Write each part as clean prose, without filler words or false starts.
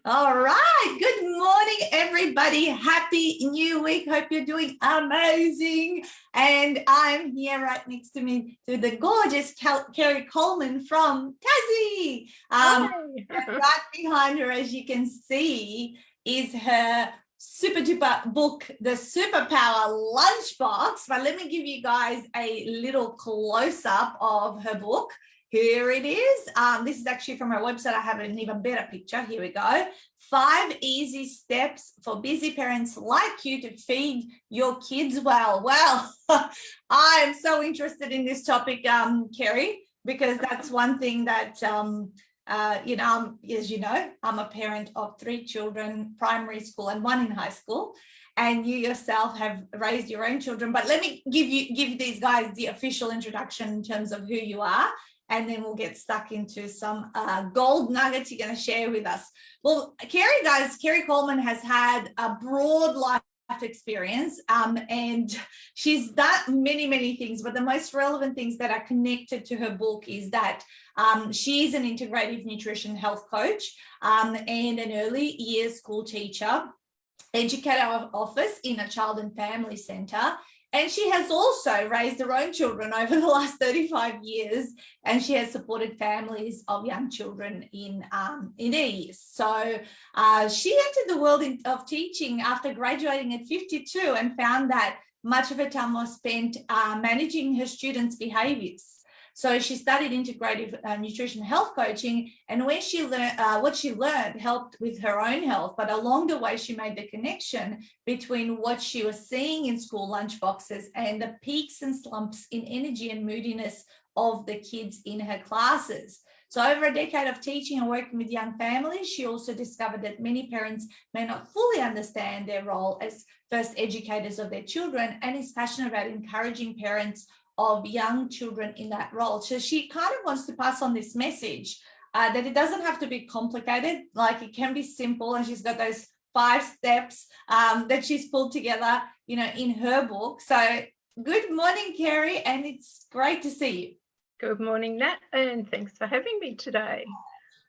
All right. Good morning, everybody. Happy new week. Hope you're doing amazing. And I'm here right next to me to the gorgeous Kerry Coleman from Tassie. Right behind her, as you can see, is her super duper book, The Superpower Lunchbox. But let me give you guys a little close-up of her book. Here it is. This is actually from our website. I have an even better picture. Here we go. 5 easy steps for busy parents like you to feed your kids well. Well, I am so interested in this topic, Kerry, because that's one thing that, as you know, I'm a parent of 3 children, primary school and 1 in high school. And you yourself have raised your own children. But let me give these guys the official introduction in terms of who you are. And then we'll get stuck into some gold nuggets you're going to share with us. Well, Kerry Coleman has had a broad life experience and she's done many things, but the most relevant things that are connected to her book is that she's an integrative nutrition health coach and an early years school teacher, educator of office in a child and family centre. And she has also raised her own children over the last 35 years, and she has supported families of young children in their years. So she entered the world of teaching after graduating at 52 and found that much of her time was spent managing her students' behaviours. So she studied integrative nutrition health coaching, and when she learned what she learned helped with her own health. But along the way, she made the connection between what she was seeing in school lunchboxes and the peaks and slumps in energy and moodiness of the kids in her classes. So over a decade of teaching and working with young families, she also discovered that many parents may not fully understand their role as first educators of their children, and is passionate about encouraging parents of young children in that role. So she kind of wants to pass on this message that it doesn't have to be complicated, like it can be simple. And she's got those 5 steps that she's pulled together, in her book. So good morning, Kerry, and it's great to see you. Good morning, Nat, and thanks for having me today.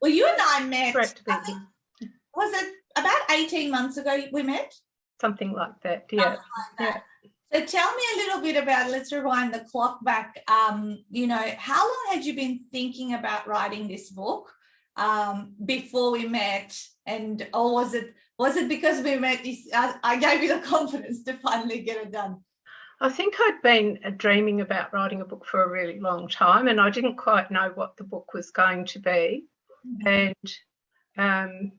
Well, you and I met, Great to be here. Was it about 18 months ago we met? Something like that, yeah. Yeah. So tell me a little bit about, let's rewind the clock back, how long had you been thinking about writing this book before we met? Or was it because we met, I gave you the confidence to finally get it done? I think I'd been dreaming about writing a book for a really long time, and I didn't quite know what the book was going to be. Mm-hmm. And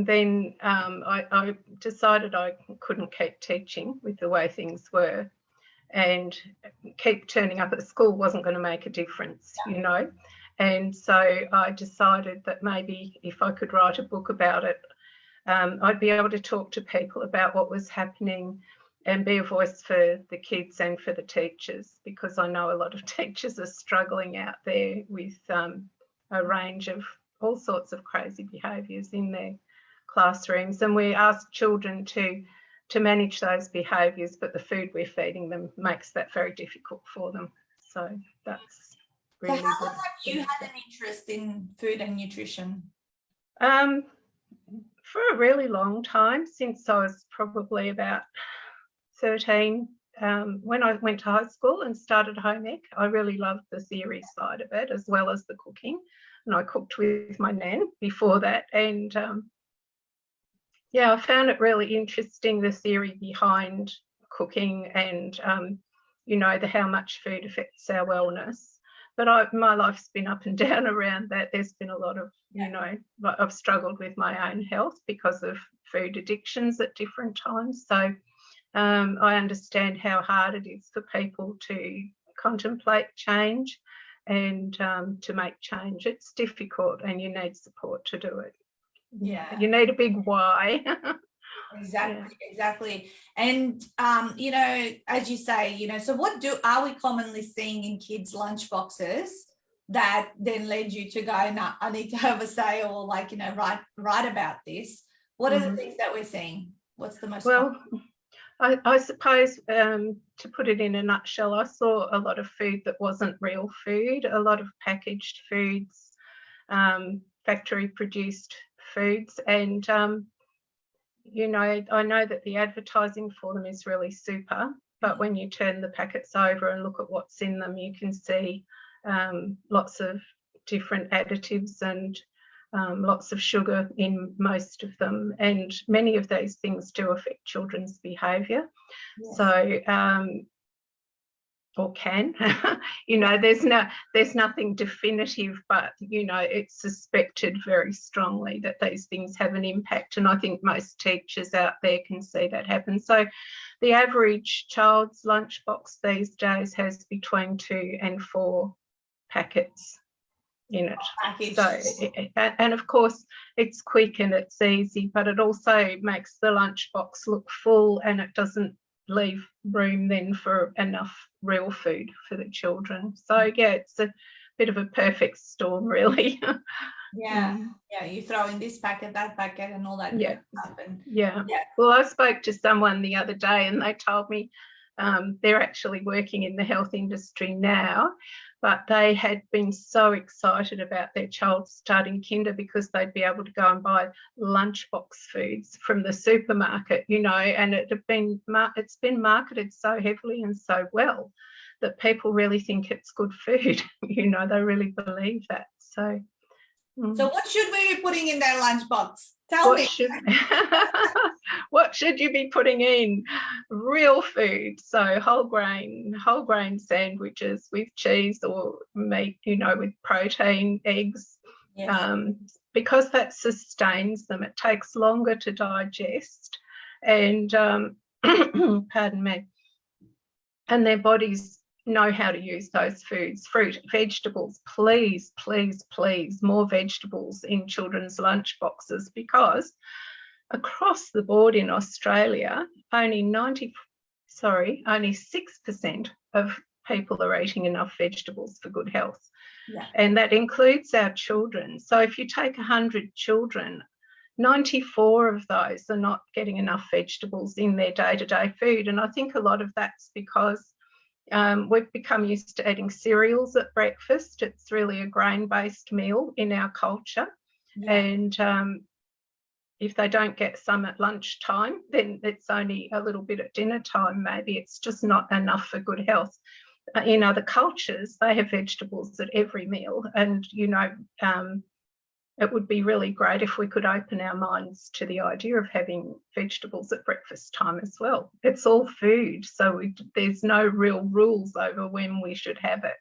then I decided I couldn't keep teaching with the way things were, and keep turning up at school wasn't going to make a difference, And so I decided that maybe if I could write a book about it, I'd be able to talk to people about what was happening and be a voice for the kids and for the teachers, because I know a lot of teachers are struggling out there with a range of all sorts of crazy behaviours in their classrooms, and we ask children to manage those behaviours, but the food we're feeding them makes that very difficult for them. So that's really. So how long have you had an interest in food and nutrition? For a really long time, since I was probably about 13. When I went to high school and started home ec, I really loved the theory side of it as well as the cooking, and I cooked with my nan before that, and I found it really interesting, the theory behind cooking and, how much food affects our wellness. But my life's been up and down around that. There's been a lot of, I've struggled with my own health because of food addictions at different times. So I understand how hard it is for people to contemplate change and to make change. It's difficult, and you need support to do it. Yeah, you need a big why. Exactly. And as you say, so what are we commonly seeing in kids' lunchboxes that then led you to go, no, I need to have a say, or write about this? What are the things that we're seeing? What's the most common? I suppose, to put it in a nutshell, I saw a lot of food that wasn't real food, a lot of packaged foods, factory produced foods, and you know, I know that the advertising for them is really super, but when you turn the packets over and look at what's in them, you can see lots of different additives and lots of sugar in most of them, and many of those things do affect children's behaviour. Yes. So or can you know, there's nothing definitive, but you know, it's suspected very strongly that these things have an impact, and I think most teachers out there can see that happen. So the average child's lunchbox these days has between 2 and 4 packets in it. So, and of course it's quick and it's easy, but it also makes the lunchbox look full, and it doesn't leave room then for enough real food for the children. So yeah, it's a bit of a perfect storm, really. Yeah, you throw in this packet, that packet, and all that stuff. And yeah, well, I spoke to someone the other day, and they told me they're actually working in the health industry now, but they had been so excited about their child starting kinder because they'd be able to go and buy lunchbox foods from the supermarket, you know, and it's been marketed so heavily and so well that people really think it's good food. You know, they really believe that. So what should we be putting in their lunchbox? Tell me. What should you be putting in? Real food, so whole grain sandwiches with cheese or meat, you know, with protein, eggs, because that sustains them. It takes longer to digest, and pardon me, and their bodies know how to use those foods. Fruit, vegetables, please, please, please, more vegetables in children's lunch boxes, because across the board in Australia, only 6% of people are eating enough vegetables for good health. Yeah. And that includes our children. So if you take 100 children, 94 of those are not getting enough vegetables in their day-to-day food. And I think a lot of that's because we've become used to eating cereals at breakfast. It's really a grain-based meal in our culture. Yeah. And if they don't get some at lunchtime, then it's only a little bit at dinner time. Maybe it's just not enough for good health. In other cultures, they have vegetables at every meal. And, you know, it would be really great if we could open our minds to the idea of having vegetables at breakfast time as well. It's all food, so there's no real rules over when we should have it.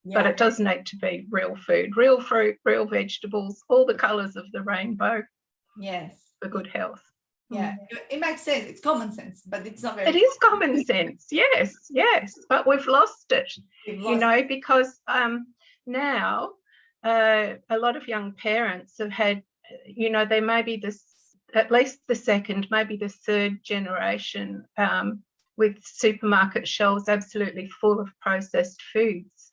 Yeah. But it does need to be real food, real fruit, real vegetables, all the colours of the rainbow. Yes. For good health. Yeah, it makes sense. It's common sense, but it's not very... It is common sense, yes, but we've lost it, because now a lot of young parents have had, you know, they may be this, at least the second, maybe the third generation with supermarket shelves absolutely full of processed foods.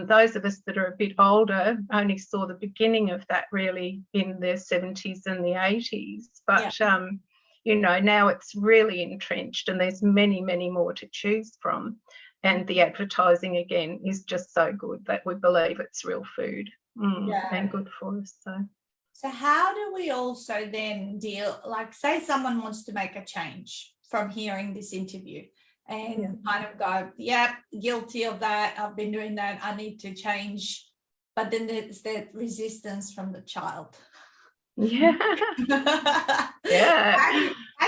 Those of us that are a bit older only saw the beginning of that really in the 70s and the 80s. But, you know, now it's really entrenched, and there's many, many more to choose from. And the advertising, again, is just so good that we believe it's real food and good for us. So how do we also then deal, like say someone wants to make a change from hearing this interview and kind of go, guilty of that, I've been doing that, I need to change. But then there's that resistance from the child. Yeah.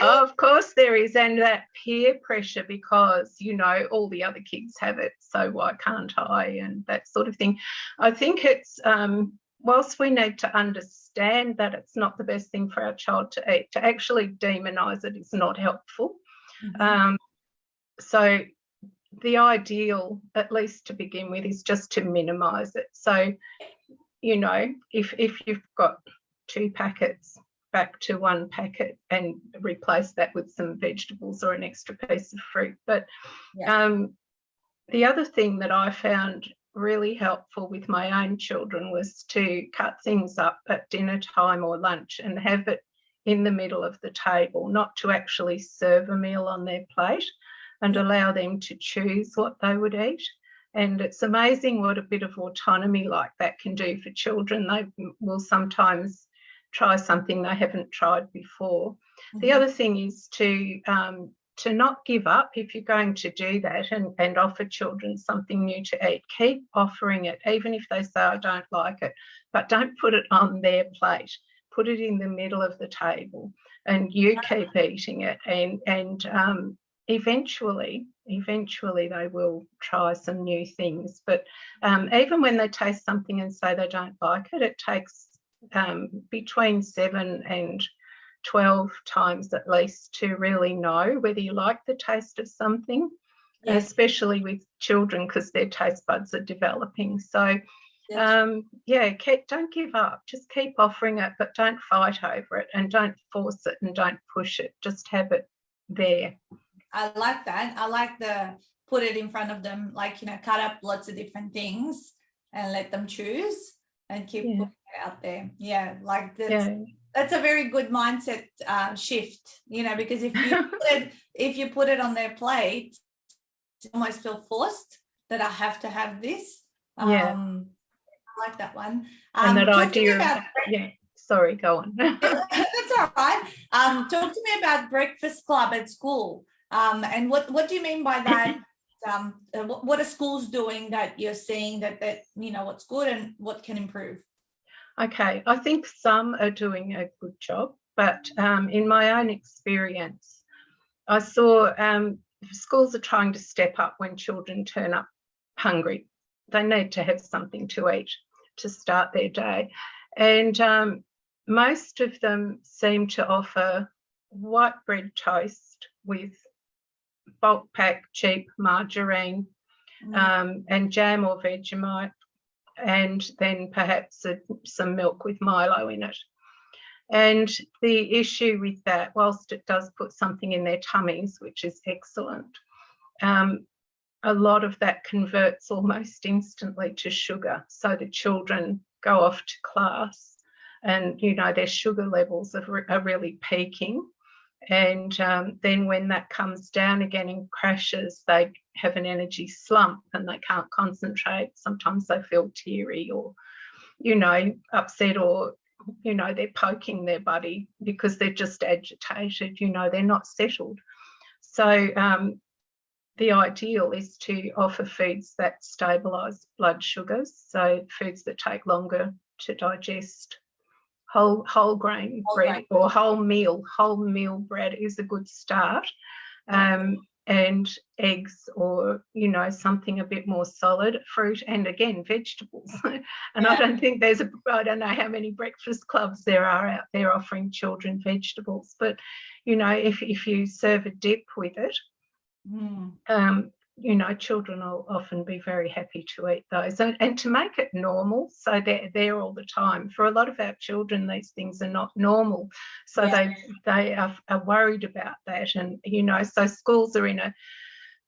Of course there is, and that peer pressure, because, you know, all the other kids have it, so why can't I, and that sort of thing. I think it's, whilst we need to understand that it's not the best thing for our child to eat, to actually demonise it is not helpful. So the ideal, at least to begin with, is just to minimise it. So, you know, if you've got 2 packets, back to 1 packet and replace that with some vegetables or an extra piece of fruit. But the other thing that I found really helpful with my own children was to cut things up at dinner time or lunch and have it in the middle of the table, not to actually serve a meal on their plate, and allow them to choose what they would eat. And it's amazing what a bit of autonomy like that can do for children. They will sometimes try something they haven't tried before. The other thing is to not give up if you're going to do that and offer children something new to eat. Keep offering it, even if they say, I don't like it, but don't put it on their plate. Put it in the middle of the table and you keep eating it, and eventually they will try some new things. But even when they taste something and say they don't like it, it takes between 7 and 12 times at least to really know whether you like the taste of something, especially with children, because their taste buds are developing. So don't give up, just keep offering it, but don't fight over it and don't force it and don't push it, just have it there. I like that. I like the put it in front of them, like, cut up lots of different things and let them choose and keep putting it out there. Like that's a very good mindset shift, because if you put it on their plate, you almost feel forced that I have to have this. I like that one. And that idea sorry, go on. That's all right. Talk to me about breakfast club at school. And what do you mean by that? What are schools doing that you're seeing that what's good and what can improve? Okay, I think some are doing a good job, but in my own experience, I saw schools are trying to step up when children turn up hungry. They need to have something to eat to start their day. And most of them seem to offer white bread toast with bulk pack cheap margarine and jam or Vegemite, and then perhaps some milk with Milo in it. And the issue with that, whilst it does put something in their tummies, which is excellent, a lot of that converts almost instantly to sugar. So the children go off to class and, their sugar levels are really peaking. And then when that comes down again and crashes, they have an energy slump and they can't concentrate. Sometimes they feel teary or, upset, or, they're poking their buddy because they're just agitated, they're not settled. So the ideal is to offer foods that stabilise blood sugars, so foods that take longer to digest. Whole grain bread or whole meal bread is a good start, and eggs or something a bit more solid, fruit, and again vegetables. And I don't think I don't know how many breakfast clubs there are out there offering children vegetables, but if you serve a dip with it, children will often be very happy to eat those, and to make it normal, so they're there all the time. For a lot of our children, these things are not normal, so they are worried about that, and so schools are in a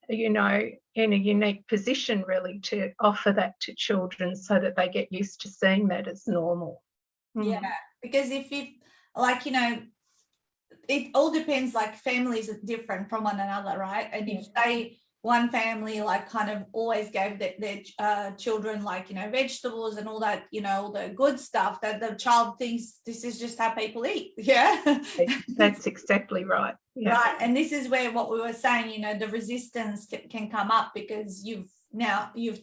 unique position really to offer that to children so that they get used to seeing that as normal. Because if you it all depends, like families are different from one another, right? And if one family kind of always gave their children vegetables and all that, all the good stuff, that the child thinks this is just how people eat. That's exactly right. Right. And this is where what we were saying, the resistance can come up because you've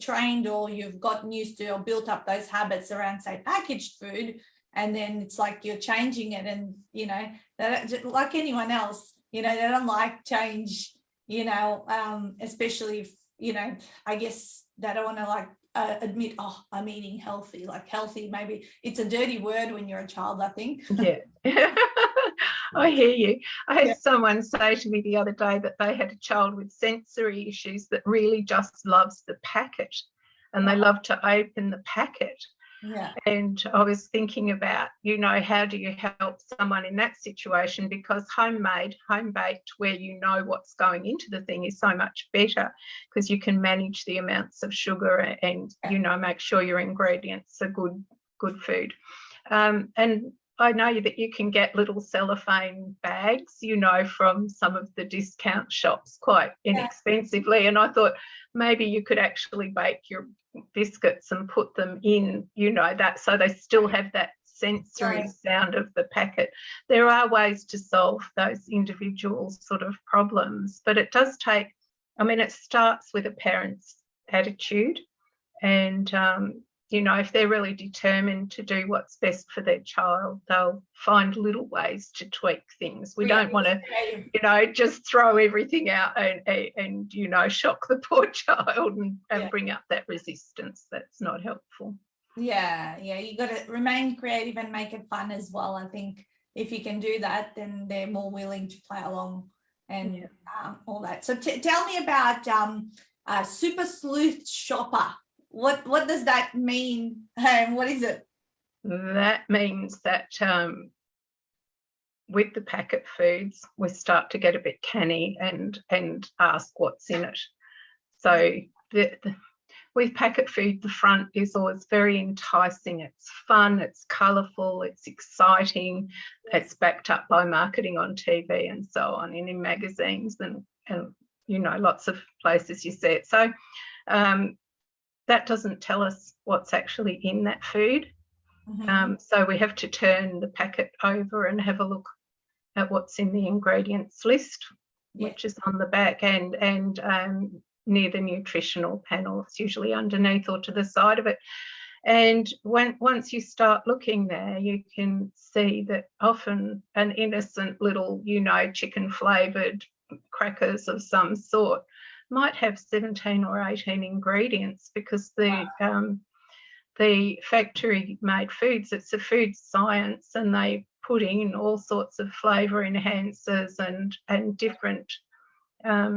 trained or you've gotten used to or built up those habits around, say, packaged food, and then it's like you're changing it, and like anyone else, they don't like change, especially if, I guess they don't want to admit, I'm eating healthy. Like healthy, maybe it's a dirty word when you're a child, I think. I hear you. I had someone say to me the other day that they had a child with sensory issues that really just loves the packet, and they love to open the packet. And I was thinking about, how do you help someone in that situation? Because homemade, home-baked, where what's going into the thing is so much better because you can manage the amounts of sugar and, make sure your ingredients are good food. And I know that you can get little cellophane bags, from some of the discount shops quite inexpensively. And I thought maybe you could actually bake your biscuits and put them in, that, so they still have that sensory sound of the packet. There are ways to solve those individual sort of problems, but it does take, I mean, it starts with a parent's attitude, and you know, if they're really determined to do what's best for their child, they'll find little ways to tweak things. We don't want to, you know, just throw everything out and you know, shock the poor child and bring up that resistance. That's not helpful. Yeah, you got to remain creative and make it fun as well. I think if you can do that, then they're more willing to play along and all that. So tell me about Super Sleuth Shopper. What does that mean? What is it? That means that with the packet foods, we start to get a bit canny and ask what's in it. So with packet food, the front is always very enticing. It's fun, it's colourful, it's exciting. It's backed up by marketing on TV and so on, and in magazines and you know, lots of places you see it. So that doesn't tell us what's actually in that food. So we have to turn the packet over and have a look at what's in the ingredients list, which is on the back and near the nutritional panel. It's usually underneath or to the side of it. And once you start looking there, you can see that often an innocent little, you know, chicken flavoured crackers of some sort might have 17 or 18 ingredients, because the factory made foods, it's a food science, and they put in all sorts of flavour enhancers and different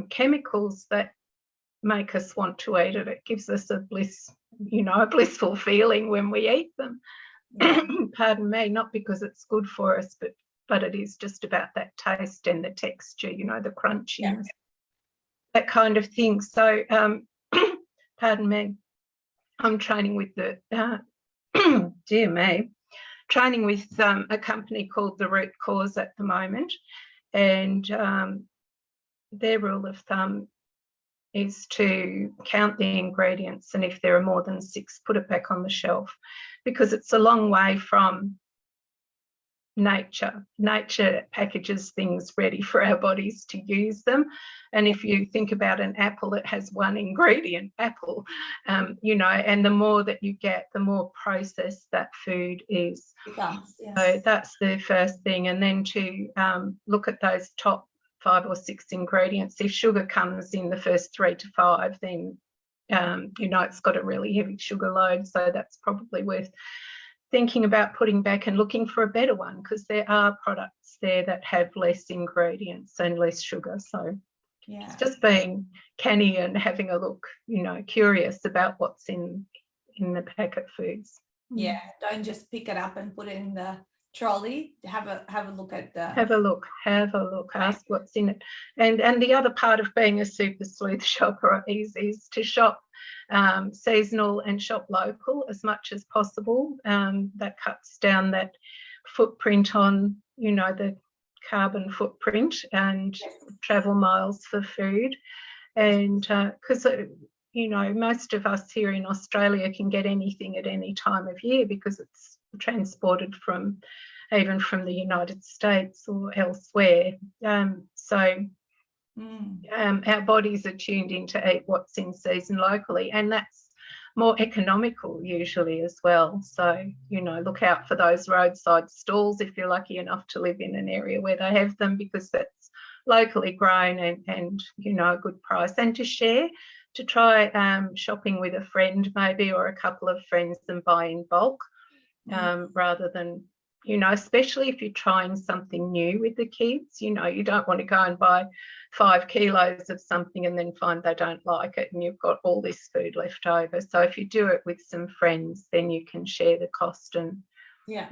chemicals that make us want to eat it. It gives us a blissful feeling when we eat them. Pardon me, not because it's good for us, but it is just about that taste and the texture, you know, the crunchiness. That kind of thing. So, pardon me, I'm training with training with a company called The Root Cause at the moment, and their rule of thumb is to count the ingredients, and if there are more than 6, put it back on the shelf, because it's a long way from nature. Nature packages things ready for our bodies to use them. And if you think about an apple, it has 1 ingredient, apple, you know, and the more that you get, the more processed that food is. So that's the first thing. And then to look at those top 5 or 6 ingredients. If sugar comes in the first 3 to 5, then, you know, it's got a really heavy sugar load. So that's probably worth thinking about putting back and looking for a better one, because there are products there that have less ingredients and less sugar. So it's just being canny and having a look, you know, curious about what's in the packet foods. Yeah, don't just pick it up and put it in the trolley. Have a look at the have a look, ask what's in it. And the other part of being a super sleuth shopper is to shop seasonal and shop local as much as possible. That cuts down that footprint on, you know, the carbon footprint and travel miles for food. And because you know, most of us here in Australia can get anything at any time of year because it's transported from even from the United States or elsewhere. So our bodies are tuned in to eat what's in season locally, and that's more economical usually as well. So, you know, look out for those roadside stalls if you're lucky enough to live in an area where they have them, because that's locally grown and you know, a good price. And to share, to try shopping with a friend maybe, or a couple of friends, and buy in bulk rather than, you know, especially if you're trying something new with the kids. You know, you don't want to go and buy 5 kilos of something and then find they don't like it and you've got all this food left over. So if you do it with some friends, then you can share the cost and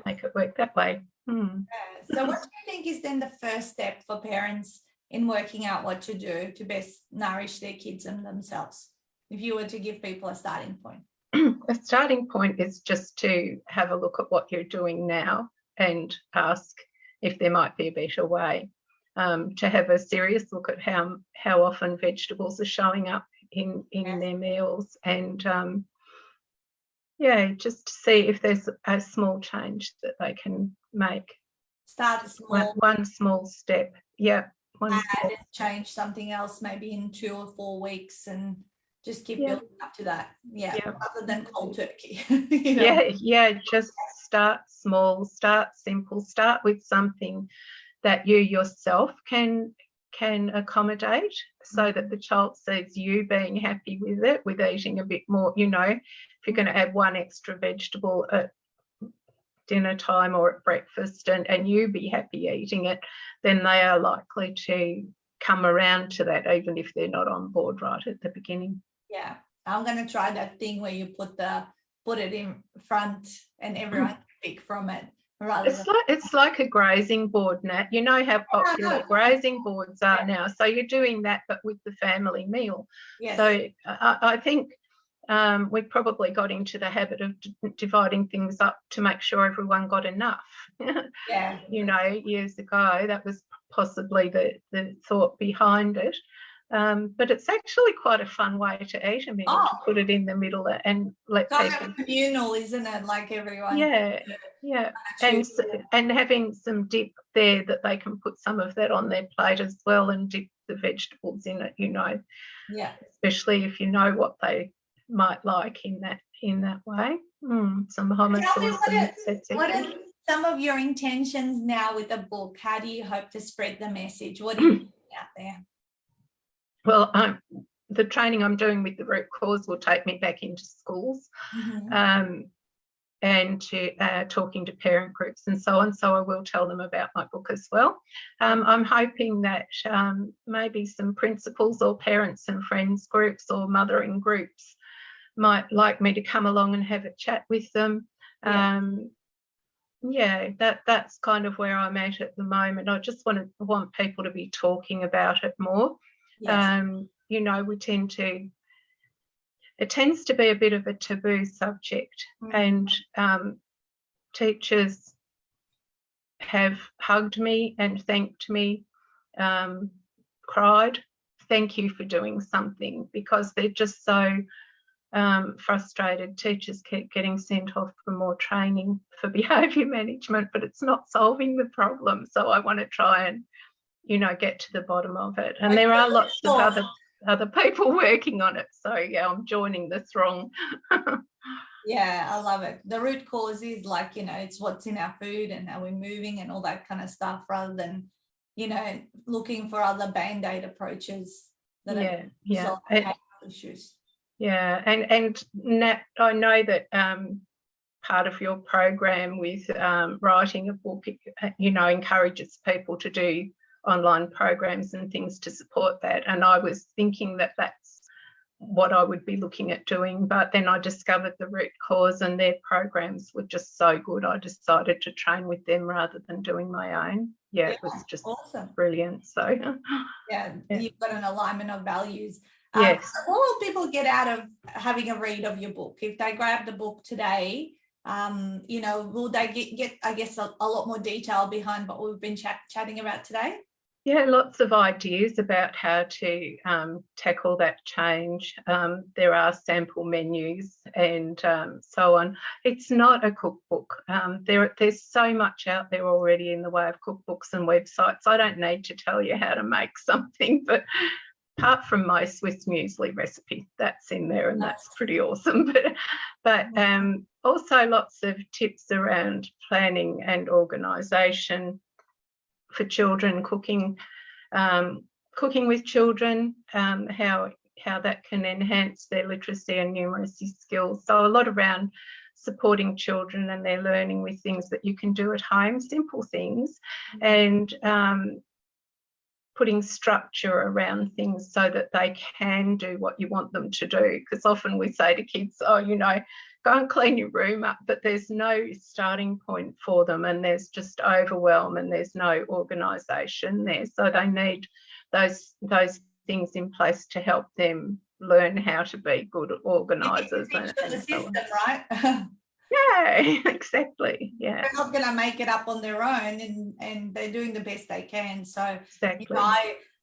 make it work that way. So what do you think is then the first step for parents in working out what to do to best nourish their kids and themselves, if you were to give people a starting point? A starting point is just to have a look at what you're doing now and ask if there might be a better way. To have a serious look at how often vegetables are showing up in their meals, and Yeah, just to see if there's a small change that they can make. Start small. One small step. Yeah. And change something else maybe in 2 or 4 weeks and just keep building up to that. Yeah. Other than cold turkey. You know? Yeah. Just start small, start simple, start with something that you yourself can accommodate, so that the child sees you being happy with it, with eating a bit more. You know, if you're going to add one extra vegetable at dinner time or at breakfast and you be happy eating it, then they are likely to come around to that, even if they're not on board right at the beginning. Yeah, I'm going to try that thing where you put it in front and everyone can pick from it. It's like a grazing board, Nat. You know how popular grazing boards are now. So you're doing that, but with the family meal. Yes. So I think we probably got into the habit of dividing things up to make sure everyone got enough. Yeah. You know, years ago, that was possibly the thought behind it. But it's actually quite a fun way to eat a meal, to put it in the middle and let people. Kind of communal, isn't it? Like everyone. Yeah. And having some dip there that they can put some of that on their plate as well and dip the vegetables in it, you know. Yeah. Especially if you know what they might like in that way. Some hummus or some what is some of your intentions now with the book? How do you hope to spread the message? What are you doing out there? Well, the training I'm doing with the root cause will take me back into schools, and to talking to parent groups and so on. So I will tell them about my book as well. I'm hoping that maybe some principals or parents and friends groups or mothering groups might like me to come along and have a chat with them. That's kind of where I'm at the moment. I just want people to be talking about it more. Yes. You know, it tends to be a bit of a taboo subject, and teachers have hugged me and thanked me, cried, thank you for doing something, because they're just so frustrated. Teachers keep getting sent off for more training for behaviour management, but it's not solving the problem. So I want to try and, you know, get to the bottom of it. And there are lots of other people working on it. So yeah, I'm joining the throng. Yeah, I love it. The root cause is like, you know, it's what's in our food and how we're moving and all that kind of stuff, rather than, you know, looking for other band-aid approaches that resolve issues. Yeah, and Nat, I know that part of your program with writing a book, you know, encourages people to do online programs and things to support that. And I was thinking that that's what I would be looking at doing, but then I discovered the root cause and their programs were just so good. I decided to train with them rather than doing my own. Yeah, it was just awesome, brilliant. So yeah, you've got an alignment of values. Yes. What will people get out of having a read of your book? If they grab the book today, you know, will they get I guess, a lot more detail behind what we've been chatting about today? Yeah, lots of ideas about how to tackle that change. There are sample menus and so on. It's not a cookbook. There's so much out there already in the way of cookbooks and websites. I don't need to tell you how to make something, but apart from my Swiss muesli recipe, that's in there and that's pretty awesome. But also lots of tips around planning and organisation for children, cooking with children, how that can enhance their literacy and numeracy skills. So a lot around supporting children and their learning with things that you can do at home, simple things, and putting structure around things so that they can do what you want them to do. Because often we say to kids, oh, you know, go and clean your room up, but there's no starting point for them and there's just overwhelm and there's no organisation there. So they need those things in place to help them learn how to be good organisers. And the system, right? Yeah, exactly. Yeah, they're not going to make it up on their own, and they're doing the best they can. So exactly.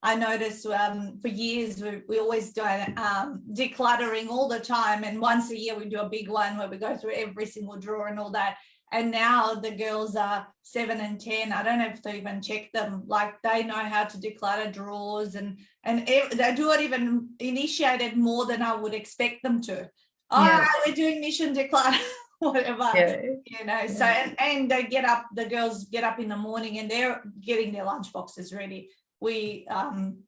I notice for years we always do decluttering all the time, and once a year we do a big one where we go through every single drawer and all that. And now the girls are 7 and 10. I don't have to even check them. Like, they know how to declutter drawers, and they do it even initiated more than I would expect them to. All right, we're doing mission declutter, whatever. Yeah. So and they get up, the girls get up in the morning and they're getting their lunch boxes ready. We don't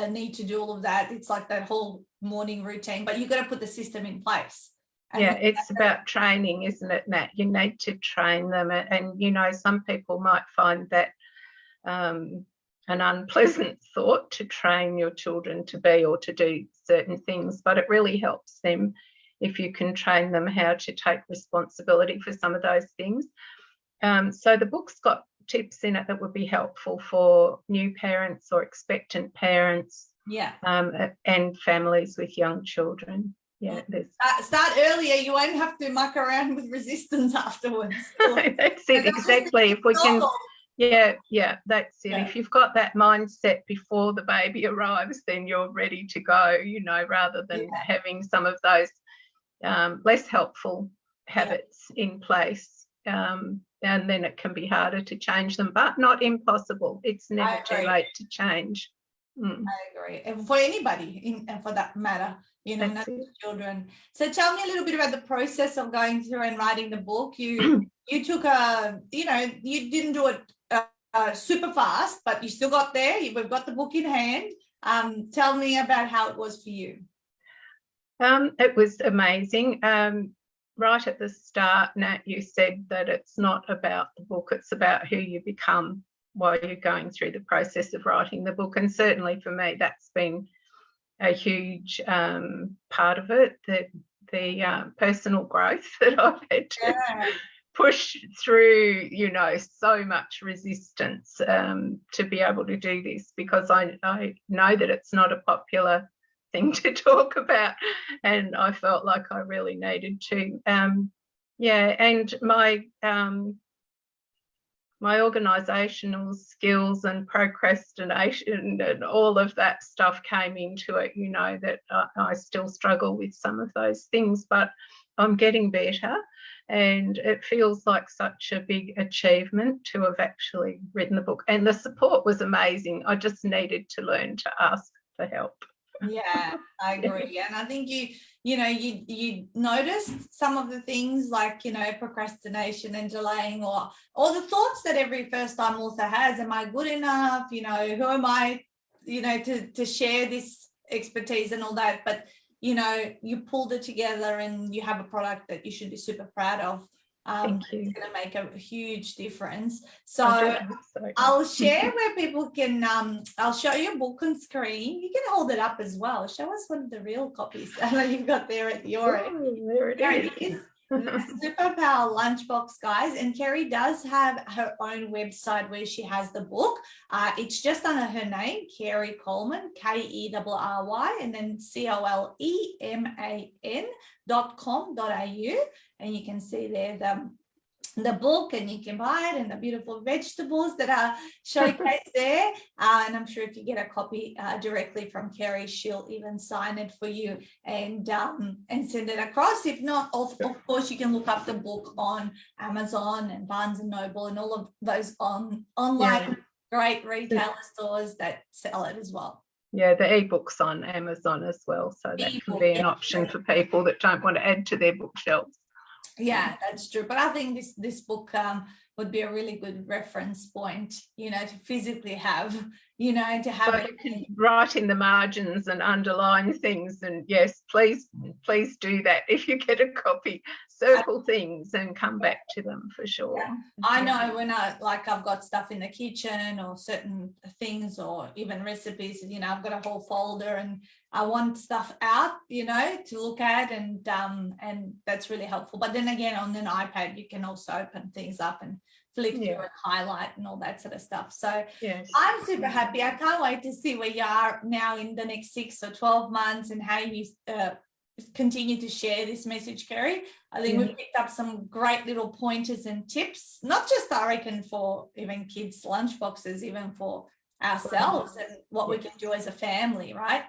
need to do all of that. It's like that whole morning routine, but you've got to put the system in place. And it's about training, isn't it, Nat? You need to train them, and some people might find that an unpleasant thought to train your children to be or to do certain things, but it really helps them if you can train them how to take responsibility for some of those things. So the book's got tips in it that would be helpful for new parents or expectant parents, and families with young children. Start earlier. You won't have to muck around with resistance afterwards. That's it, exactly. If we can, that's it. If you've got that mindset before the baby arrives, then you're ready to go, rather than having some of those less helpful habits in place. And then it can be harder to change them, but not impossible. It's never too late to change. I agree. And for anybody, for that matter, not just children. So tell me a little bit about the process of going through and writing the book. You took you didn't do it super fast, but you still got there. We've got the book in hand. Tell me about how it was for you. It was amazing. Right at the start, Nat, you said that it's not about the book, it's about who you become while you're going through the process of writing the book. And certainly for me, that's been a huge part of it, the personal growth that I've had to push through, so much resistance to be able to do this, because I know that it's not a popular thing to talk about, and I felt like I really needed to. And my organisational skills and procrastination and all of that stuff came into it, that I still struggle with some of those things, but I'm getting better, and it feels like such a big achievement to have actually written the book. And the support was amazing. I just needed to learn to ask for help. Yeah, I agree. And I think you noticed some of the things like, procrastination and delaying, or the thoughts that every first-time author has. Am I good enough? Who am I, to share this expertise and all that? But, you pulled it together and you have a product that you should be super proud of. Thank you. It's going to make a huge difference. So I'll share where people can, I'll show you a book on screen. You can hold it up as well. Show us one of the real copies that you've got there at your end. There it is. The Superpower Lunchbox, guys. And Kerry does have her own website where she has the book. It's just under her name, Kerry Coleman, Kerry, and then coleman.com.au. And you can see there the book, and you can buy it, and the beautiful vegetables that are showcased there. And I'm sure if you get a copy directly from Kerry, she'll even sign it for you and send it across. If not, of course, you can look up the book on Amazon and Barnes and Noble and all of those online great retailer stores that sell it as well. Yeah, the ebooks on Amazon as well, so that can be an option for people that don't want to add to their bookshelves. Yeah, that's true. But I think this book would be a really good reference point, to physically have, to have it. You can write in the margins and underline things. And yes, please do that. If you get a copy, circle things and come back to them for sure. Yeah. I know when I've got stuff in the kitchen or certain things or even recipes, I've got a whole folder and I want stuff out, to look at, and that's really helpful. But then again, on an iPad, you can also open things up and flick through and highlight and all that sort of stuff. So I'm super happy. I can't wait to see where you are now in the next 6 or 12 months and how you continue to share this message, Kerry. I think we've picked up some great little pointers and tips, not just, I reckon, for even kids' lunchboxes, even for ourselves and what we can do as a family, right?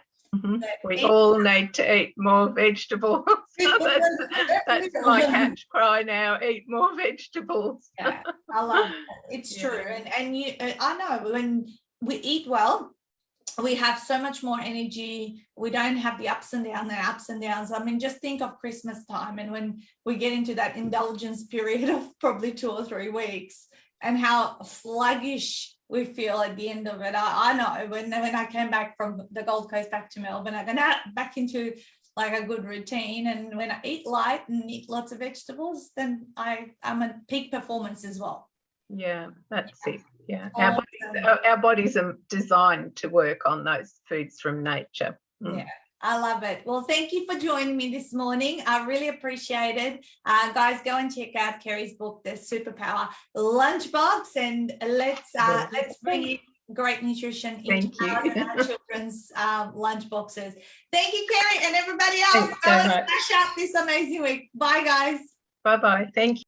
We all need to eat more vegetables. That's my catch cry now, eat more vegetables. Yeah, I love it. It's true. And you, I know when we eat well, we have so much more energy. We don't have the ups and downs. I mean, just think of Christmas time, and when we get into that indulgence period of probably 2 or 3 weeks, and how sluggish we feel at the end of it. I know when I came back from the Gold Coast back to Melbourne, I got back into like a good routine, and when I eat light and eat lots of vegetables, then I'm at peak performance as well. Yeah, that's it. Yeah, our bodies are designed to work on those foods from nature. Yeah, I love it. Well, thank you for joining me this morning. I really appreciate it. Guys, go and check out Kerry's book, The Superpower Lunchbox, and let's bring in great nutrition into our children's lunchboxes. Thank you, Kerry, and everybody else. Go and smash up this amazing week. Bye, guys. Bye-bye. Thank you.